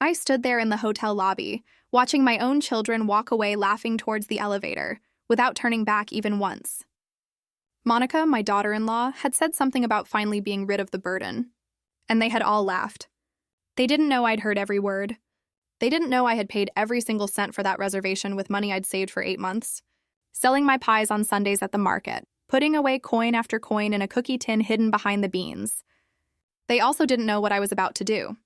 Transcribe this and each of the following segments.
I stood there in the hotel lobby, watching my own children walk away laughing towards the elevator, without turning back even once. Monica, my daughter-in-law, had said something about finally being rid of the burden, and they had all laughed. They didn't know I'd heard every word. They didn't know I had paid every single cent for that reservation with money I'd saved for 8 months, selling my pies on Sundays at the market, putting away coin after coin in a cookie tin hidden behind the beans. They also didn't know what I was about to do.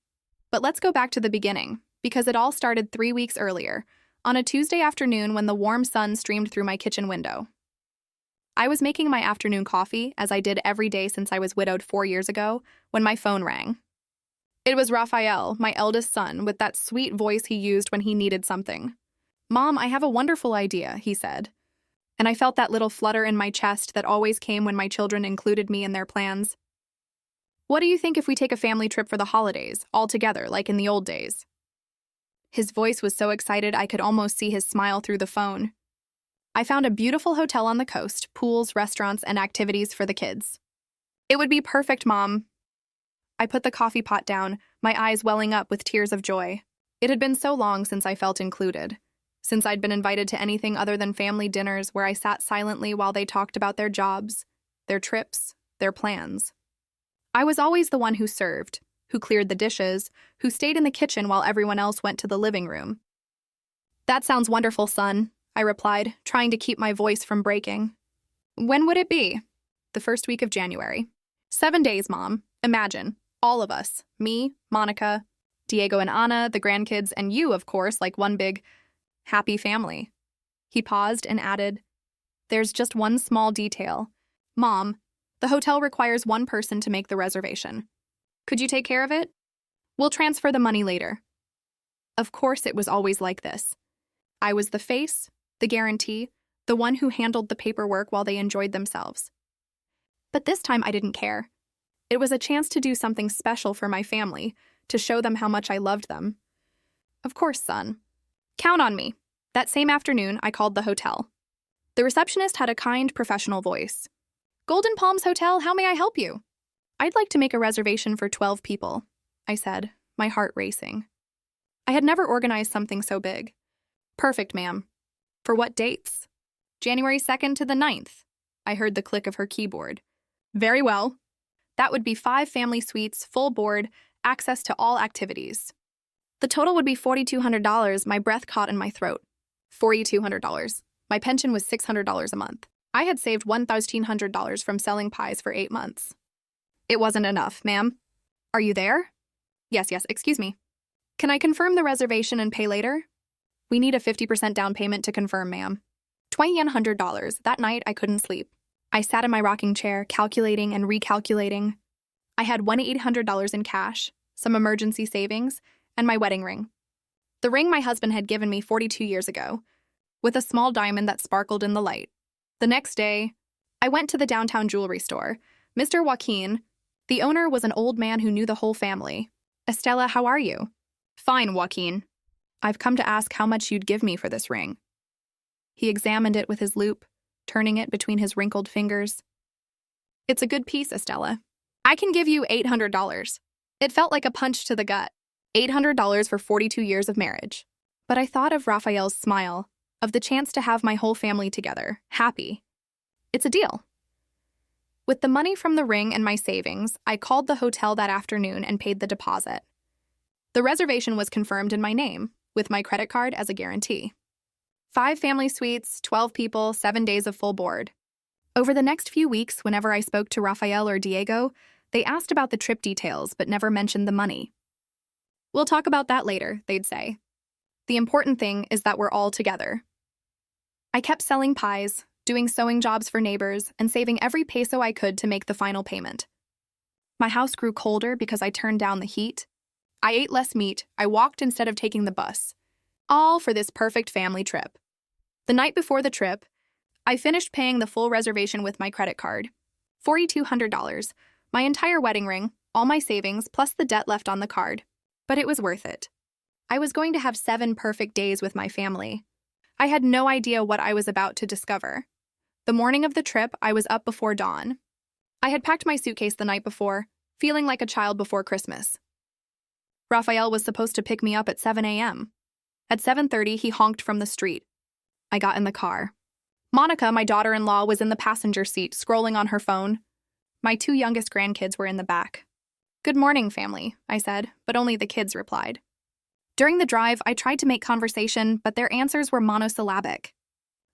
But let's go back to the beginning, because it all started 3 weeks earlier, on a Tuesday afternoon when the warm sun streamed through my kitchen window. I was making my afternoon coffee, as I did every day since I was widowed 4 years ago, when my phone rang. It was Raphael, my eldest son, with that sweet voice he used when he needed something. "Mom, I have a wonderful idea," he said. And I felt that little flutter in my chest that always came when my children included me in their plans. "What do you think if we take a family trip for the holidays, all together, like in the old days?" His voice was so excited I could almost see his smile through the phone. I found a beautiful hotel on the coast, pools, restaurants, and activities for the kids. "It would be perfect, Mom." I put the coffee pot down, my eyes welling up with tears of joy. It had been so long since I felt included, since I'd been invited to anything other than family dinners where I sat silently while they talked about their jobs, their trips, their plans. I was always the one who served, who cleared the dishes, who stayed in the kitchen while everyone else went to the living room. "That sounds wonderful, son," I replied, trying to keep my voice from breaking. "When would it be?" "The first week of January." 7 days, Mom. Imagine. All of us. Me, Monica, Diego and Anna, the grandkids, and you, of course, like one big, happy family. He paused and added, "There's just one small detail. Mom, the hotel requires one person to make the reservation. Could you take care of it? We'll transfer the money later." Of course, it was always like this. I was the face, the guarantee, the one who handled the paperwork while they enjoyed themselves. But this time I didn't care. It was a chance to do something special for my family, to show them how much I loved them. "Of course, son. Count on me." That same afternoon, I called the hotel. The receptionist had a kind, professional voice. "Golden Palms Hotel, how may I help you?" "I'd like to make a reservation for 12 people," I said, my heart racing. I had never organized something so big. "Perfect, ma'am. For what dates?" "January 2nd to the 9th. I heard the click of her keyboard. "Very well. That would be 5 family suites, full board, access to all activities. The total would be $4,200, my breath caught in my throat. $4,200. My pension was $600 a month. I had saved $1,300 from selling pies for 8 months. "It wasn't enough, ma'am." "Are you there?" Yes, excuse me. "Can I confirm the reservation and pay later?" "We need a 50% down payment to confirm, ma'am." $2,100. That night, I couldn't sleep. I sat in my rocking chair, calculating and recalculating. I had $1,800 in cash, some emergency savings, and my wedding ring. The ring my husband had given me 42 years ago, with a small diamond that sparkled in the light. The next day, I went to the downtown jewelry store. Mr. Joaquin, the owner, was an old man who knew the whole family. "Estella, how are you?" "Fine, Joaquin. I've come to ask how much you'd give me for this ring." He examined it with his loupe, turning it between his wrinkled fingers. "It's a good piece, Estella. I can give you $800. It felt like a punch to the gut. $800 for 42 years of marriage. But I thought of Raphael's smile, of the chance to have my whole family together, happy. It's a deal. With the money from the ring and my savings, I called the hotel that afternoon and paid the deposit. The reservation was confirmed in my name, with my credit card as a guarantee. 5 family suites, 12 people, 7 days of full board. Over the next few weeks, whenever I spoke to Raphael or Diego, they asked about the trip details but never mentioned the money. "We'll talk about that later," they'd say. "The important thing is that we're all together." I kept selling pies, doing sewing jobs for neighbors, and saving every peso I could to make the final payment. My house grew colder because I turned down the heat. I ate less meat, I walked instead of taking the bus. All for this perfect family trip. The night before the trip, I finished paying the full reservation with my credit card. $4,200, my entire wedding ring, all my savings, plus the debt left on the card. But it was worth it. I was going to have 7 perfect days with my family. I had no idea what I was about to discover. The morning of the trip, I was up before dawn. I had packed my suitcase the night before, feeling like a child before Christmas. Raphael was supposed to pick me up at 7 a.m. At 7:30, he honked from the street. I got in the car. Monica, my daughter-in-law, was in the passenger seat, scrolling on her phone. My 2 youngest grandkids were in the back. "Good morning, family," I said, but only the kids replied. During the drive, I tried to make conversation, but their answers were monosyllabic.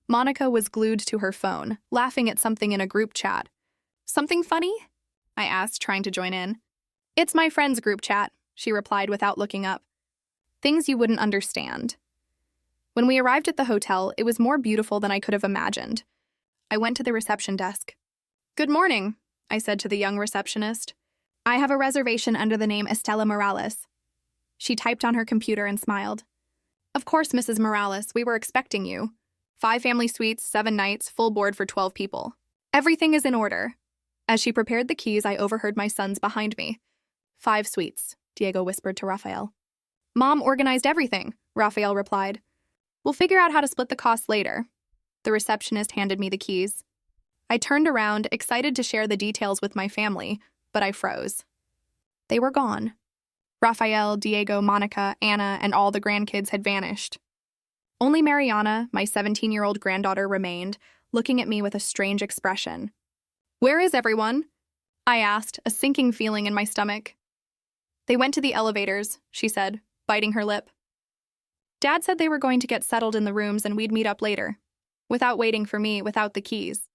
Monica was glued to her phone, laughing at something in a group chat. "Something funny?" I asked, trying to join in. "It's my friend's group chat," she replied without looking up. Things you wouldn't understand. When we arrived at the hotel, it was more beautiful than I could have imagined. I went to the reception desk. "Good morning," I said to the young receptionist. "I have a reservation under the name Estela Morales." She typed on her computer and smiled. "Of course, Mrs. Morales, we were expecting you. 5 family suites, 7 nights, full board for 12 people. Everything is in order." As she prepared the keys, I overheard my sons behind me. 5 suites, Diego whispered to Raphael. "Mom organized everything," Raphael replied. "We'll figure out how to split the costs later." The receptionist handed me the keys. I turned around, excited to share the details with my family, but I froze. They were gone. Raphael, Diego, Monica, Anna, and all the grandkids had vanished. Only Mariana, my 17-year-old granddaughter, remained, looking at me with a strange expression. "Where is everyone?" I asked, a sinking feeling in my stomach. "They went to the elevators," she said, biting her lip. "Dad said they were going to get settled in the rooms and we'd meet up later, without waiting for me, without the keys."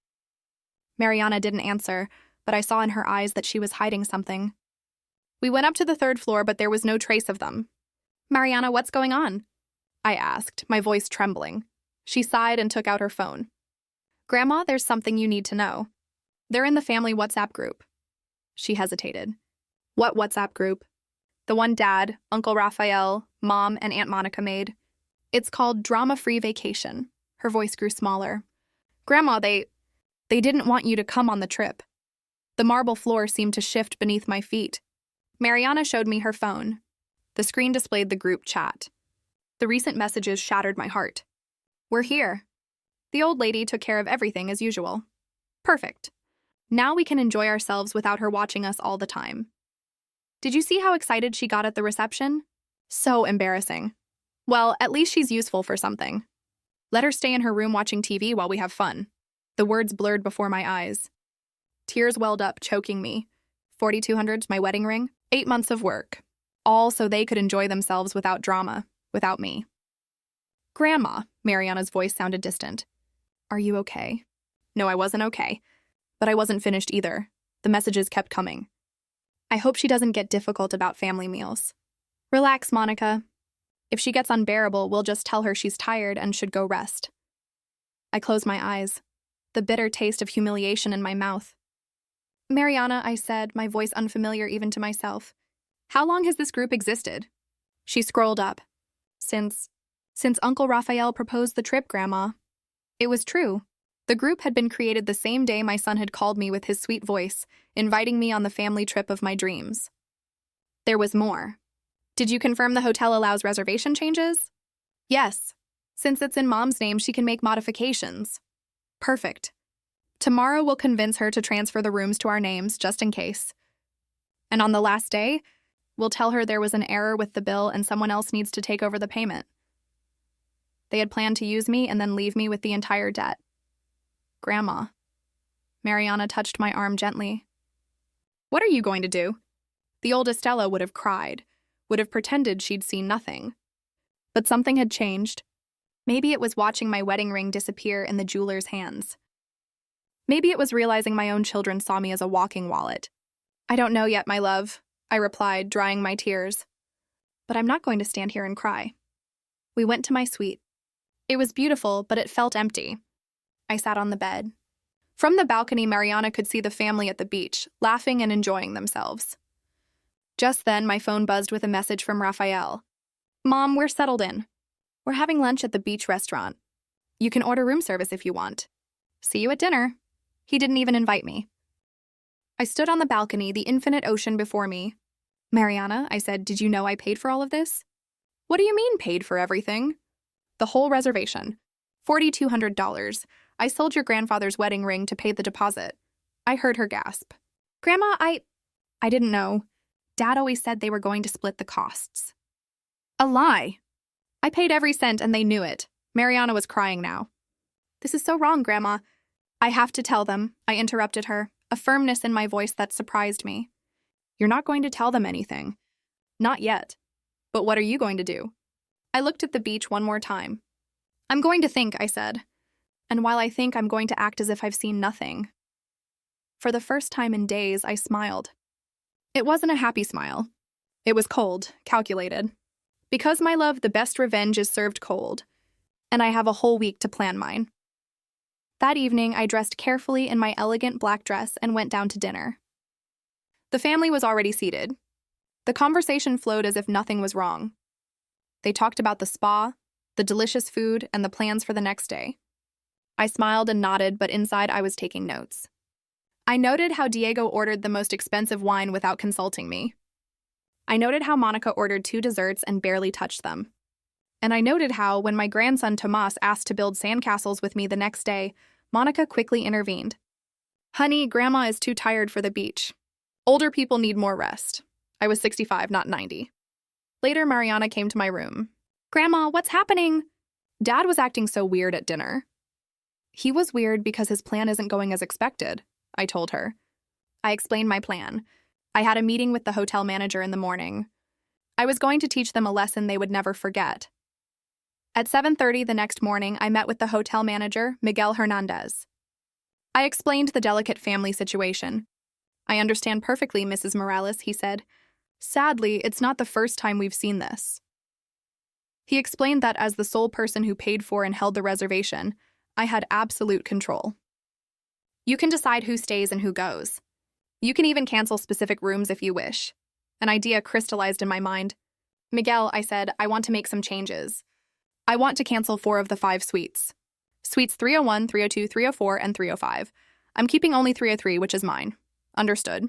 Mariana didn't answer, but I saw in her eyes that she was hiding something. We went up to the 3rd floor, but there was no trace of them. "Mariana, what's going on?" I asked, my voice trembling. She sighed and took out her phone. "Grandma, there's something you need to know. They're in the family WhatsApp group." She hesitated. "What WhatsApp group?" "The one Dad, Uncle Raphael, Mom, and Aunt Monica made. It's called Drama-Free Vacation." Her voice grew smaller. "Grandma, they didn't want you to come on the trip." The marble floor seemed to shift beneath my feet. Mariana showed me her phone. The screen displayed the group chat. The recent messages shattered my heart. "We're here. The old lady took care of everything as usual. Perfect. Now we can enjoy ourselves without her watching us all the time. Did you see how excited she got at the reception? So embarrassing. Well, at least she's useful for something. Let her stay in her room watching TV while we have fun." The words blurred before my eyes. Tears welled up, choking me. $4,200, my wedding ring, 8 months of work. All so they could enjoy themselves without drama, without me. "Grandma," Mariana's voice sounded distant. "Are you okay?" No, I wasn't okay. But I wasn't finished either. The messages kept coming. "I hope she doesn't get difficult about family meals. Relax, Monica. If she gets unbearable, we'll just tell her she's tired and should go rest." I closed my eyes, the bitter taste of humiliation in my mouth. "Mariana," I said, my voice unfamiliar even to myself. "How long has this group existed?" She scrolled up. Since Uncle Raphael proposed the trip, Grandma." It was true. The group had been created the same day my son had called me with his sweet voice, inviting me on the family trip of my dreams. There was more. "Did you confirm the hotel allows reservation changes?" "Yes. Since it's in Mom's name, she can make modifications." "Perfect. Tomorrow we'll convince her to transfer the rooms to our names, just in case. And on the last day, we'll tell her there was an error with the bill and someone else needs to take over the payment." They had planned to use me and then leave me with the entire debt. "Grandma." Mariana touched my arm gently. "What are you going to do?" The old Estela would have cried, would have pretended she'd seen nothing. But something had changed. Maybe it was watching my wedding ring disappear in the jeweler's hands. Maybe it was realizing my own children saw me as a walking wallet. "I don't know yet, my love," I replied, drying my tears. "But I'm not going to stand here and cry." We went to my suite. It was beautiful, but it felt empty. I sat on the bed. From the balcony, Mariana could see the family at the beach, laughing and enjoying themselves. Just then, my phone buzzed with a message from Raphael. "Mom, we're settled in. We're having lunch at the beach restaurant. You can order room service if you want. See you at dinner." He didn't even invite me. I stood on the balcony, the infinite ocean before me. "Mariana," I said, "did you know I paid for all of this?" "What do you mean, paid for everything?" "The whole reservation. $4,200. I sold your grandfather's wedding ring to pay the deposit." I heard her gasp. "Grandma, I didn't know. Dad always said they were going to split the costs. A lie. I paid every cent and they knew it. Mariana was crying now. This is so wrong, Grandma. I have to tell them, I interrupted her, a firmness in my voice that surprised me. You're not going to tell them anything. Not yet. But what are you going to do? I looked at the beach one more time. I'm going to think, I said. And while I think, I'm going to act as if I've seen nothing. For the first time in days, I smiled. It wasn't a happy smile. It was cold, calculated. Because, my love, the best revenge is served cold. And I have a whole week to plan mine. That evening, I dressed carefully in my elegant black dress and went down to dinner. The family was already seated. The conversation flowed as if nothing was wrong. They talked about the spa, the delicious food, and the plans for the next day. I smiled and nodded, but inside I was taking notes. I noted how Diego ordered the most expensive wine without consulting me. I noted how Monica ordered 2 desserts and barely touched them. And I noted how, when my grandson Tomas asked to build sandcastles with me the next day, Monica quickly intervened. Honey, Grandma is too tired for the beach. Older people need more rest. I was 65, not 90. Later, Mariana came to my room. Grandma, what's happening? Dad was acting so weird at dinner. He was weird because his plan isn't going as expected, I told her. I explained my plan. I had a meeting with the hotel manager in the morning. I was going to teach them a lesson they would never forget. At 7:30 the next morning, I met with the hotel manager, Miguel Hernandez. I explained the delicate family situation. I understand perfectly, Mrs. Morales, he said. Sadly, it's not the first time we've seen this. He explained that as the sole person who paid for and held the reservation, I had absolute control. You can decide who stays and who goes. You can even cancel specific rooms if you wish. An idea crystallized in my mind. Miguel, I said, I want to make some changes. I want to cancel 4 of the 5 suites. Suites 301, 302, 304, and 305. I'm keeping only 303, which is mine. Understood.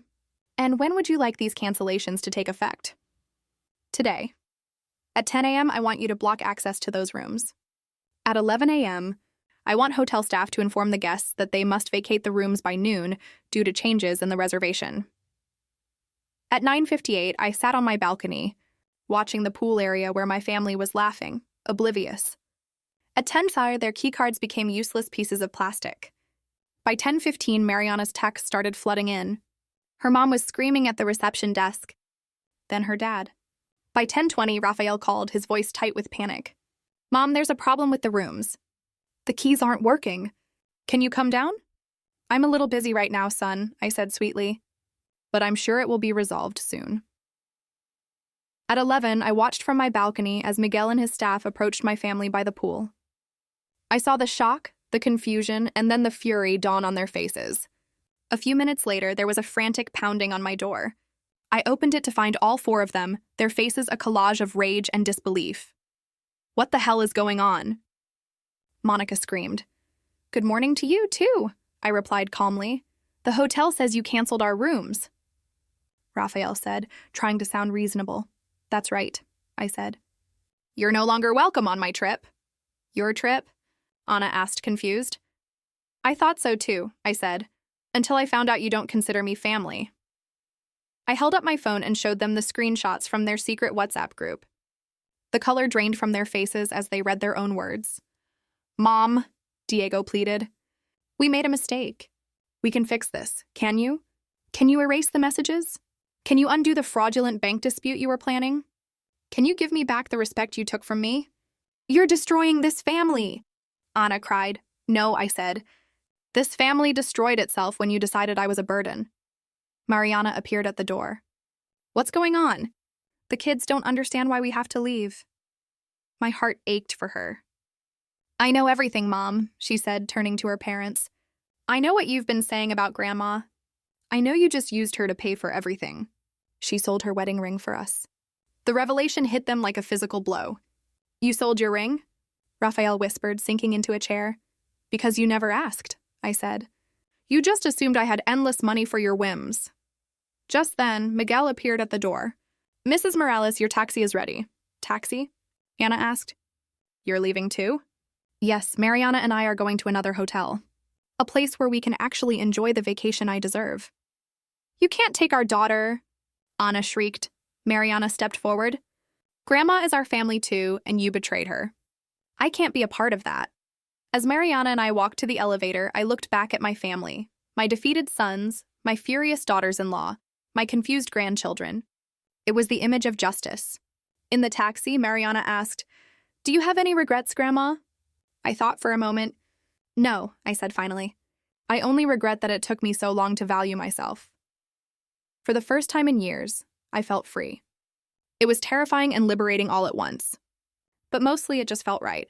And when would you like these cancellations to take effect? Today. At 10 a.m., I want you to block access to those rooms. At 11 a.m., I want hotel staff to inform the guests that they must vacate the rooms by noon due to changes in the reservation. At 9:58, I sat on my balcony, watching the pool area where my family was laughing, oblivious. At 10:00, their keycards became useless pieces of plastic. By 10:15, Mariana's texts started flooding in. Her mom was screaming at the reception desk. Then her dad. By 10:20, Rafael called, his voice tight with panic. Mom, there's a problem with the rooms. The keys aren't working. Can you come down? I'm a little busy right now, son, I said sweetly. But I'm sure it will be resolved soon. At 11, I watched from my balcony as Miguel and his staff approached my family by the pool. I saw the shock, the confusion, and then the fury dawn on their faces. A few minutes later, there was a frantic pounding on my door. I opened it to find all 4 of them, their faces a collage of rage and disbelief. What the hell is going on? Monica screamed. Good morning to you, too, I replied calmly. The hotel says you canceled our rooms. Rafael said, trying to sound reasonable. That's right, I said. You're no longer welcome on my trip. Your trip? Anna asked, confused. I thought so too, I said, until I found out you don't consider me family. I held up my phone and showed them the screenshots from their secret WhatsApp group. The color drained from their faces as they read their own words. Mom, Diego pleaded. We made a mistake. We can fix this, can you? Can you erase the messages? Can you undo the fraudulent bank dispute you were planning? Can you give me back the respect you took from me? You're destroying this family, Anna cried. No, I said. This family destroyed itself when you decided I was a burden. Mariana appeared at the door. What's going on? The kids don't understand why we have to leave. My heart ached for her. I know everything, Mom, she said, turning to her parents. I know what you've been saying about Grandma. I know you just used her to pay for everything. She sold her wedding ring for us. The revelation hit them like a physical blow. You sold your ring? Rafael whispered, sinking into a chair. Because you never asked, I said. You just assumed I had endless money for your whims. Just then, Miguel appeared at the door. Mrs. Morales, your taxi is ready. Taxi? Anna asked. You're leaving too? Yes, Mariana and I are going to another hotel. A place where we can actually enjoy the vacation I deserve. You can't take our daughter. Anna shrieked. Mariana stepped forward. Grandma is our family too, and you betrayed her. I can't be a part of that. As Mariana and I walked to the elevator, I looked back at my family, my defeated sons, my furious daughters-in-law, my confused grandchildren. It was the image of justice. In the taxi, Mariana asked, "Do you have any regrets, Grandma?" I thought for a moment. "No," I said finally. "I only regret that it took me so long to value myself." For the first time in years, I felt free. It was terrifying and liberating all at once. But mostly it just felt right.